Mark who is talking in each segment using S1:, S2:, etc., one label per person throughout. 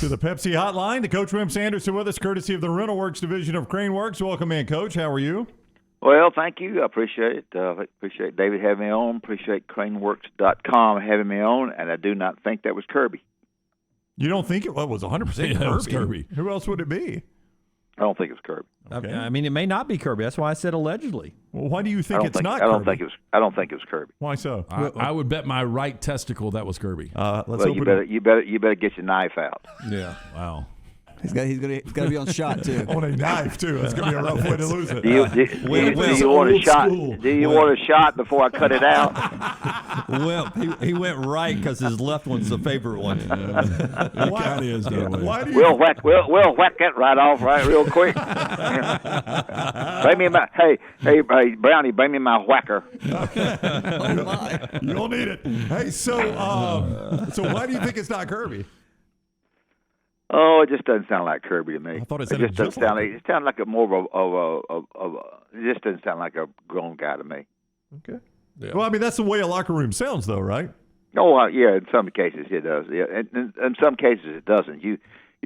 S1: To the Pepsi Hotline, the Coach Wimp Sanderson with us, courtesy of the CraneWorks division of CraneWorks. Welcome in, Coach. How are you?
S2: Well, thank you. I appreciate it. Appreciate David having me on. Appreciate CraneWorks.com having me on, and I do not think that was Kirby.
S1: You don't think it was 100% Kirby?
S3: It was Kirby.
S1: Who else would it be?
S2: I don't think it was Kirby.
S3: Okay. I mean, it may not be Kirby. That's why I said allegedly.
S1: Well, why do you think it's not
S2: Kirby? I don't think it was Kirby.
S1: Why so?
S3: I would bet my right testicle that was Kirby.
S1: Let's
S2: you better get your knife out.
S3: Yeah. Wow.
S4: He's got to be on shot too.
S1: On a knife too. It's gonna be a rough way to lose it.
S2: Do you want a shot? Do you want a shot before I cut it out?
S5: Well, he went right because his left one's the favorite one.
S3: It kind of is,
S1: Why do you?
S2: We'll whack that right off real quick. Bring me my hey Brownie, bring me my whacker.
S4: Oh my!
S1: You'll need it. Hey, so why do you think it's not Kirby?
S2: Oh, it just doesn't sound like Kirby to me.
S1: I thought it sounded just like
S2: it sounds like a more of a. It just doesn't sound like a grown guy to me.
S1: Okay.
S3: Yeah.
S1: Well, I mean, that's the way a locker room sounds, though, right?
S2: Oh, yeah. In some cases, it does. Yeah, in some cases, it doesn't. You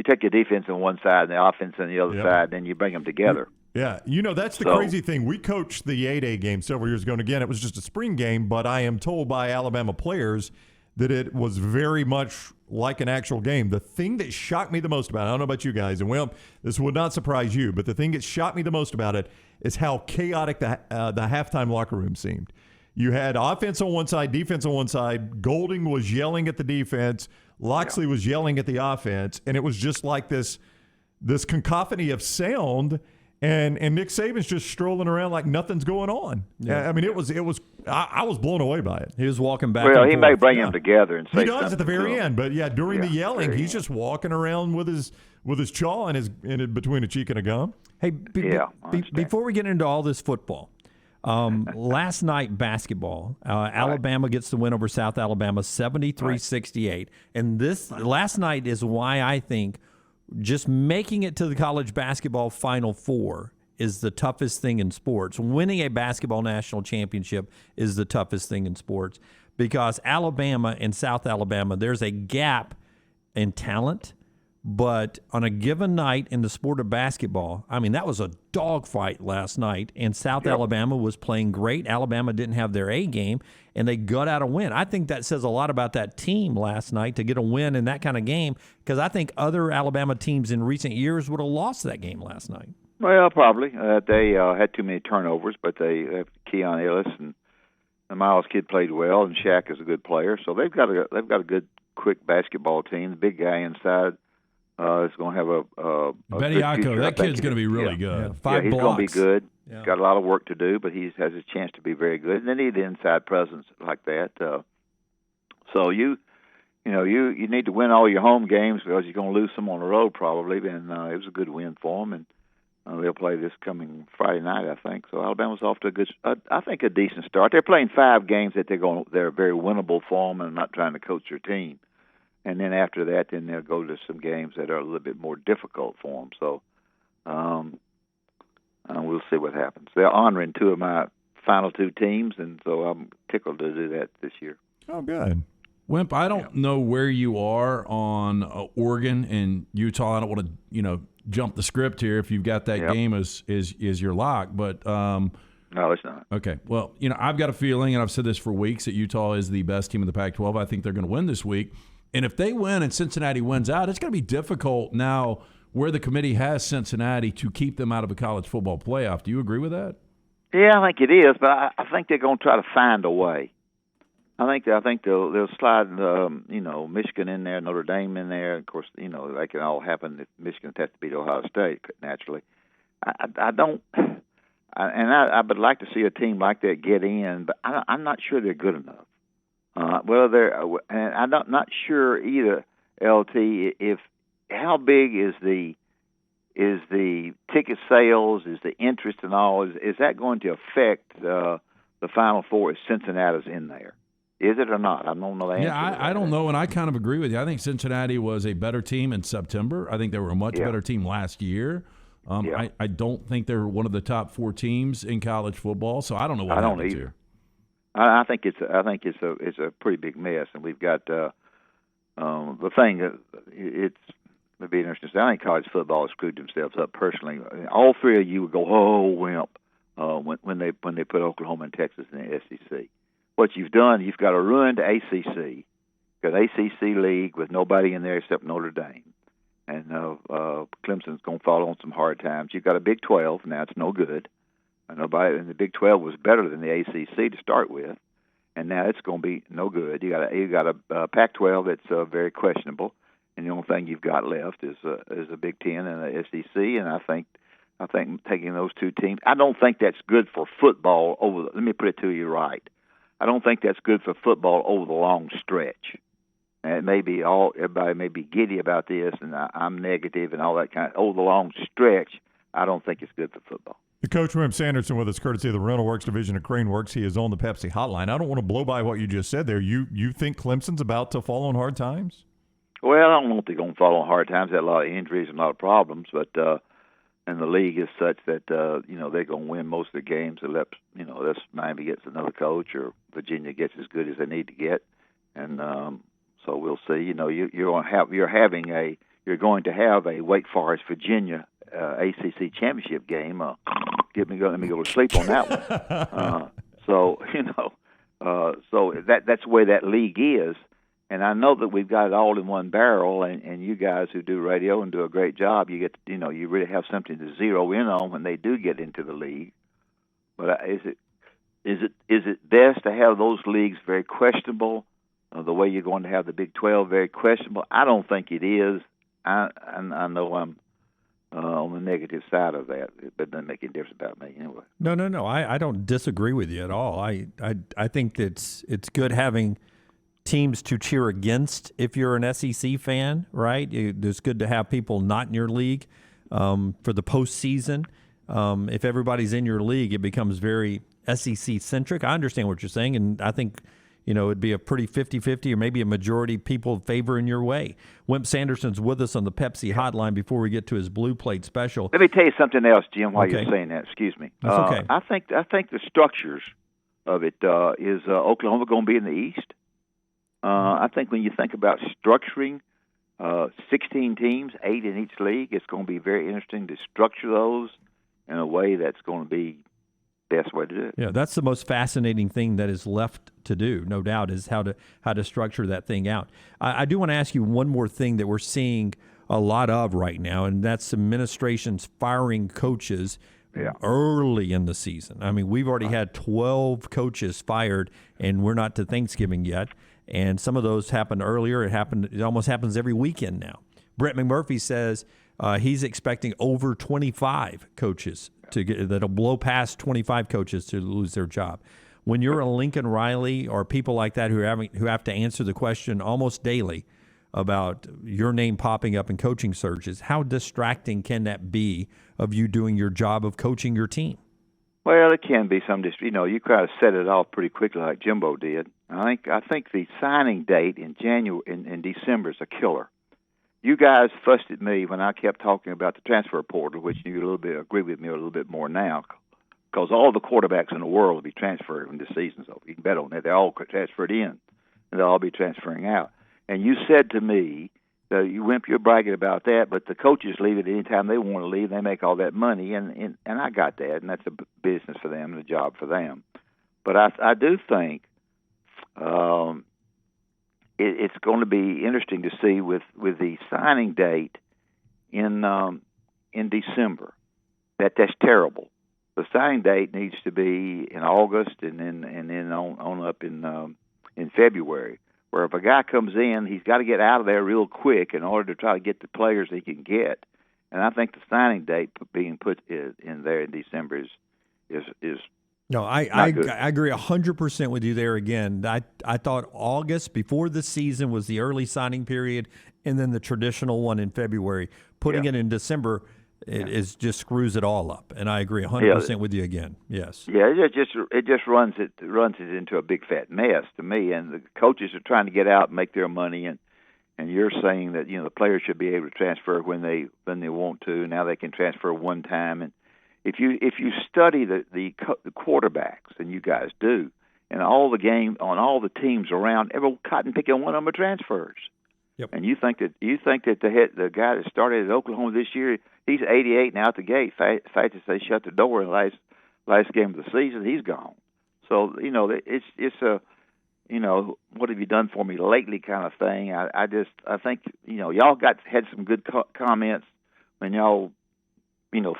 S2: take your defense on one side and the offense on the other side, then you bring them together.
S1: Yeah, that's the crazy thing. We coached the 8A game several years ago, and again, it was just a spring game, but I am told by Alabama players that it was very much like an actual game. The thing that shocked me the most about it, I don't know about you guys, and well, this would not surprise you, but the thing that shocked me the most about it is how chaotic the halftime locker room seemed. You had offense on one side, defense on one side. Golding was yelling at the defense. Loxley was yelling at the offense, and it was just like this cacophony of sound. And Nick Saban's just strolling around like nothing's going on. Yeah. I mean, it was. I was blown away by it.
S5: He was walking back.
S2: Well,
S5: and
S2: he
S5: forth.
S2: may bring them together and say
S1: he does at the very end, but during the yelling, he's just walking around with his jaw and between a cheek and a gum.
S5: Hey, before we get into all this football, last night basketball, Alabama gets the win over South Alabama, 73-68, and this last night is why I think just making it to the college basketball Final Four is the toughest thing in sports. Winning a basketball national championship is the toughest thing in sports because Alabama and South Alabama, there's a gap in talent, but on a given night in the sport of basketball, I mean, that was a dogfight last night, and South Alabama was playing great. Alabama didn't have their A game, and they got out a win. I think that says a lot about that team last night to get a win in that kind of game because I think other Alabama teams in recent years would have lost that game last night.
S2: Well, probably. They had too many turnovers, but they have Keon Ellis and the Miles kid played well, and Shaq is a good player. So they've got a good, quick basketball team. The big guy inside is going to have a
S3: Bediako. That kid's going to be really good.
S5: Yeah,
S2: he's going to be good.
S5: Yeah.
S2: He's got a lot of work to do, but he has a chance to be very good. And they need an inside presence like that. So you need to win all your home games because you're going to lose some on the road probably. And it was a good win for them. And they'll play this coming Friday night, I think. So Alabama's off to a decent start. They're playing 5 games that they're very winnable for them, and not trying to coach their team. And then after that, then they'll go to some games that are a little bit more difficult for them. So we'll see what happens. They're honoring 2 of my final 2 teams, and so I'm tickled to do that this year.
S1: Oh, good.
S3: Wimp, I don't know where you are on Oregon and Utah. I don't want to, jump the script here if you've got that game as your lock, but
S2: no, it's not.
S3: Okay. Well, I've got a feeling, and I've said this for weeks, that Utah is the best team in the Pac-12. I think they're going to win this week. And if they win and Cincinnati wins out, it's going to be difficult now where the committee has Cincinnati to keep them out of a college football playoff. Do you agree with that?
S2: Yeah, I think it is, but I think they're going to try to find a way. I think they'll slide, Michigan in there, Notre Dame in there. Of course, that can all happen if Michigan has to beat Ohio State naturally. I would like to see a team like that get in, but I'm not sure they're good enough. And I'm not sure either, LT, if how big is the ticket sales, is the interest and all, is that going to affect the Final Four if Cincinnati's in there? Is it or not? I don't know the answer.
S3: Yeah, I don't know, and I kind of agree with you. I think Cincinnati was a better team in September. I think they were a much better team last year. I don't think they're one of the top 4 teams in college football, so I don't know what happens here.
S2: I think it's a pretty big mess, and we've got the thing. It'd be interesting. I think college football has screwed themselves up personally. All three of you would go, "Oh, Wimp," when they put Oklahoma and Texas in the SEC. What you've done, you've got a ruined ACC, got ACC league with nobody in there except Notre Dame, and Clemson's going to fall on some hard times. You've got a Big 12 now; it's no good. Nobody, and the Big 12 was better than the ACC to start with, and now it's going to be no good. You got a Pac-12 that's very questionable. And the only thing you've got left is a Big Ten and a SEC, and I think taking those two teams, I don't think that's good for football let me put it to you right. I don't think that's good for football over the long stretch. And it may be everybody may be giddy about this, and I'm negative and all that kind of over the long stretch. I don't think it's good for football.
S1: The coach, Wimp Sanderson, with us, courtesy of the CraneWorks division of CraneWorks. He is on the Pepsi hotline. I don't want to blow by what you just said there. You think Clemson's about to fall on hard times?
S2: Well, I don't know if they're going to fall on hard times. They had a lot of injuries and a lot of problems, but and the league is such that they're going to win most of the games unless Miami gets another coach or Virginia gets as good as they need to get, and so we'll see. You're going to have a Wake Forest Virginia ACC championship game. Let me go to sleep on that one. So that's the way that league is. And I know that we've got it all in one barrel, and you guys who do radio and do a great job, you get you really have something to zero in on when they do get into the league. But is it best to have those leagues very questionable, the way you're going to have the Big 12 very questionable? I don't think it is. I know I'm on the negative side of that, but it doesn't make any difference about me anyway.
S5: No. I don't disagree with you at all. I think that it's good having teams to cheer against if you're an SEC fan, right? It's good to have people not in your league for the postseason. If everybody's in your league, it becomes very SEC-centric. I understand what you're saying, and I think it'd be a pretty 50-50 or maybe a majority people favoring your way. Wimp Sanderson's with us on the Pepsi hotline before we get to his Blue Plate special.
S2: Let me tell you something else, Jim, while you're saying that. Excuse me.
S5: That's okay.
S2: I think the structures of it is Oklahoma going to be in the East. I think when you think about structuring 16 teams, 8 in each league, it's going to be very interesting to structure those in a way that's going to be the best way to do it.
S5: Yeah, that's the most fascinating thing that is left to do, no doubt, is how to structure that thing out. I do want to ask you one more thing that we're seeing a lot of right now, and that's administrations firing coaches early in the season. I mean, we've already had 12 coaches fired, and we're not to Thanksgiving yet. And some of those happened earlier. It almost happens every weekend now. Brett McMurphy says he's expecting over 25 coaches that'll blow past 25 coaches to lose their job. When you're a Lincoln Riley or people like that who have to answer the question almost daily about your name popping up in coaching searches, how distracting can that be of you doing your job of coaching your team?
S2: Well, it can be some you kind of set it off pretty quickly like Jimbo did. I think the signing date in December is a killer. You guys fussed at me when I kept talking about the transfer portal, which you agree with me a little bit more now, because all the quarterbacks in the world will be transferred when the season's over. You can bet on that. They're all transferred in, and they'll all be transferring out. And you said to me, Wimp, you're bragging about that, but the coaches leave it any time they want to leave. They make all that money, and I got that, and that's a business for them and a job for them. But I do think it's going to be interesting to see with the signing date in December. That's terrible. The signing date needs to be in August and then on up in February. Where if a guy comes in, he's got to get out of there real quick in order to try to get the players he can get. And I think the signing date being put in there in December is
S5: no, I agree 100% with you there again. I thought August before the season was the early signing period, and then the traditional one in February. Putting it in December is just screws it all up. And I agree 100% with you again. Yes.
S2: Yeah, it just runs it into a big fat mess to me. And the coaches are trying to get out and make their money, and you're saying that the players should be able to transfer when they want to. Now they can transfer one time, and if you study the quarterbacks, and you guys do, and all the teams around, every cotton picking one of them are transfers.
S5: Yep.
S2: And you think that the guy that started at Oklahoma this year, he's 88 and out the gate. Fact is, they shut the door in the last game of the season. He's gone. So it's a what have you done for me lately kind of thing. I think y'all had some good comments when y'all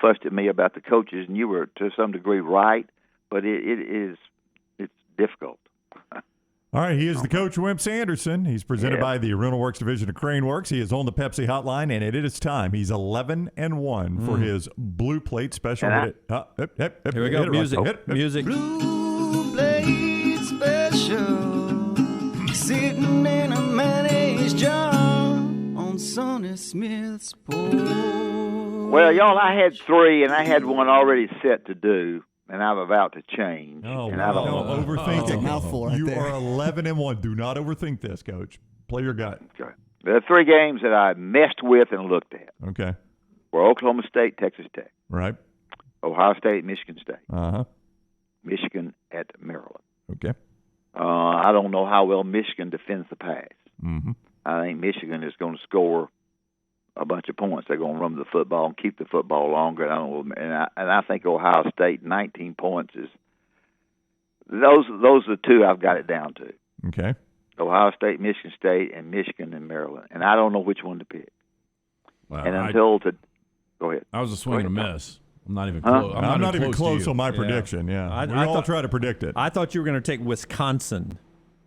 S2: fussed at me about the coaches, and you were to some degree right, but it's difficult.
S1: All right, he is the coach, Wimp Sanderson. He's presented by the RentalWorks division of CraneWorks. He is on the Pepsi hotline, and it is time. He's 11-1 for his Blue Plate special.
S5: Here we go. Music.
S4: Blue Blade Special. Sitting in a mayonnaise jar on Sonny Smith's porch.
S2: Well, y'all, I had 3, and I had one already set to do. And I'm about to change.
S1: Oh,
S2: and I don't
S1: overthink
S4: That's a
S1: it.
S4: mouthful right
S1: You
S4: there.
S1: are 11-1. Do not overthink this, Coach. Play your gut.
S2: Okay. There are 3 games that I messed with and looked at.
S1: Okay.
S2: Were Oklahoma State, Texas Tech,
S1: Right.
S2: Ohio State, Michigan State,
S1: Uh-huh.
S2: Michigan at Maryland.
S1: Okay.
S2: I don't know how well Michigan defends the pass.
S1: Mm-hmm.
S2: I think Michigan is going to score a bunch of points. They're going to run the football and keep the football longer. And I think Ohio State 19 points is those are the 2 I've got it down to.
S1: Okay.
S2: Ohio State, Michigan State, and Michigan and Maryland. And I don't know which one to pick.
S3: Wow,
S2: And go ahead.
S3: I was a swing and a miss. I'm not even
S2: Huh?
S3: close.
S1: I'm not even close
S3: to
S1: on my
S3: you.
S1: prediction. Yeah.
S5: I
S1: We all
S5: thought-
S1: try to predict it.
S5: I thought you were going to take Wisconsin.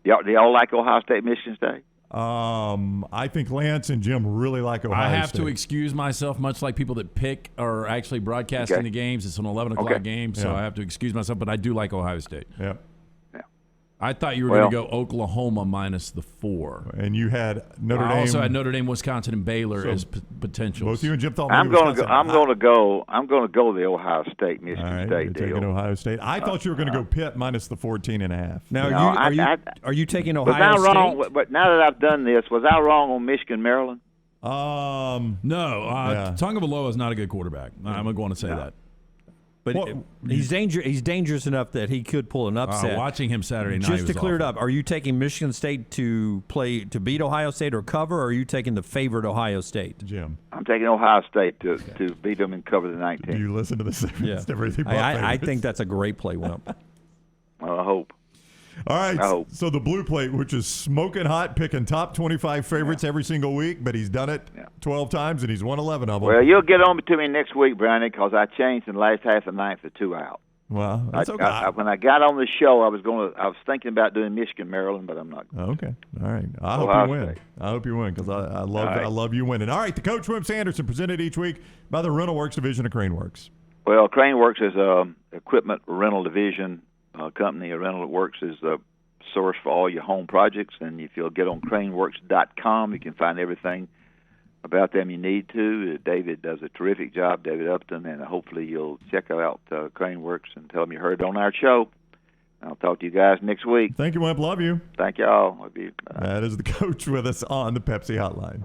S2: Do y'all like Ohio State, Michigan State?
S1: I think Lance and Jim really like Ohio
S3: I have
S1: State.
S3: to excuse myself, much like people that pick or actually broadcasting
S2: Okay.
S3: the games. It's an 11 o'clock
S2: Okay.
S3: game, so
S1: Yeah.
S3: I have to excuse myself, but I do like Ohio State.
S1: Yeah.
S3: I thought you were
S2: Well-
S3: going to go Oklahoma minus the 4.
S1: And you had Notre
S3: I
S1: Dame.
S3: also had Notre Dame, Wisconsin, and Baylor
S1: So
S3: as potentials.
S1: Both you and Jim thought
S2: I'm
S1: maybe
S2: going to
S1: Wisconsin.
S2: go. I'm going to go the Ohio State, Michigan
S1: All right,
S2: State
S1: you're taking
S2: deal.
S1: Ohio State. I thought you were going to go Pitt minus the 14.5.
S5: Now,
S2: No,
S5: are you taking
S2: Was
S5: Ohio
S2: I
S5: State?
S2: wrong? But now that I've done this, was I wrong on Michigan, Maryland?
S3: No,
S1: Yeah.
S3: Tagovailoa is not a good quarterback. I'm going to say that.
S5: But
S1: Well,
S5: he's dangerous enough that he could pull an upset.
S3: Watching him Saturday night,
S5: Just to
S3: was
S5: clear it
S3: awful.
S5: up, are you taking Michigan State to beat Ohio State or cover, or are you taking the favored Ohio State?
S1: Jim,
S2: I'm taking Ohio State to beat them and cover the 19.
S1: you listen to this.
S5: Yeah,
S1: Everything
S5: I think that's a great play, Wimp.
S2: Well, I hope.
S1: All right.
S2: I hope.
S1: So the Blue Plate, which is smoking hot, picking top 25 favorites every single week, but he's done it 12 times and he's won 11 of them.
S2: Well, you'll get on to me next week, Brownie, because I changed in the last half of the ninth to 2 out.
S1: Well, that's okay.
S2: When I got on the show, I was thinking about doing Michigan, Maryland, but I'm not.
S1: Okay. All right. I hope
S2: Ohio
S1: you win.
S2: State.
S1: I hope you win because I
S2: right.
S1: love you winning. All right. The Coach Wimp Sanderson presented each week by the RentalWorks division of CraneWorks.
S2: Well, CraneWorks is a equipment rental division company. RentalWorks is a source for all your home projects, and if you'll get on CraneWorks.com, you can find everything about them you need to. David does a terrific job, David Upton, and hopefully you'll check out CraneWorks and tell them you heard it on our show. I'll talk to you guys next week.
S1: Thank you, Wimp. Love you.
S2: Thank y'all.
S1: That is the Coach with us on the Pepsi Hotline.